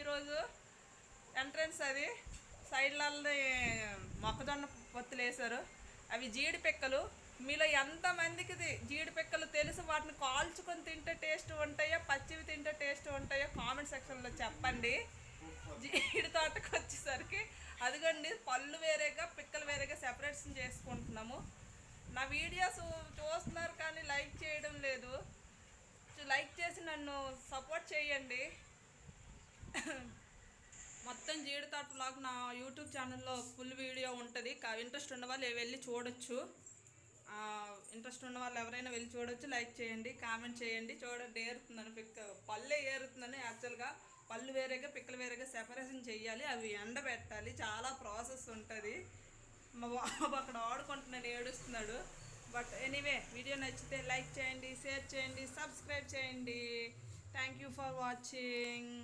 ఈరోజు ఎంట్రన్స్ అది సైడ్లలో మొక్కజొన్న పొత్తులు వేశారు. అవి జీడి పిక్కలు. మీలో ఎంతమందికి జీడి పిక్కలు తెలుసు? వాటిని కాల్చుకొని తింటే టేస్ట్ ఉంటాయో, పచ్చివి తింటే టేస్ట్ ఉంటాయో కామెంట్ సెక్షన్లో చెప్పండి. జీడి తోటకు వచ్చేసరికి అదిగోండి, పళ్ళు వేరేగా పిక్కలు వేరేగా సెపరేషన్ చేసుకుంటున్నాము. నా వీడియోస్ చూస్తున్నారు కానీ లైక్ చేయడం లేదు. లైక్ చేసి నన్ను సపోర్ట్ చేయండి. మొత్తం జీడి తోట వ్లాగ్ నా యూట్యూబ్ ఛానల్లో ఫుల్ వీడియో ఉంటుంది. ఇంట్రెస్ట్ ఉన్న వాళ్ళు వెళ్ళి చూడొచ్చు. ఇంట్రెస్ట్ ఉన్న వాళ్ళు ఎవరైనా వెళ్ళి చూడొచ్చు. లైక్ చేయండి, కామెంట్ చేయండి. చూడండి, ఏరుతుందని పళ్ళే ఏరుతుందని. యాక్చువల్గా పళ్ళు వేరేగా పిక్కలు వేరేగా సెపరేషన్ చేయాలి. అవి ఎండబెట్టాలి. చాలా ప్రాసెస్ ఉంటుంది. మా బాబు అక్కడ ఆడుకుంటున్నాను, ఏడుస్తున్నాడు. బట్ ఎనీవే, వీడియో నచ్చితే లైక్ చేయండి, షేర్ చేయండి, సబ్స్క్రైబ్ చేయండి. Thank you for watching.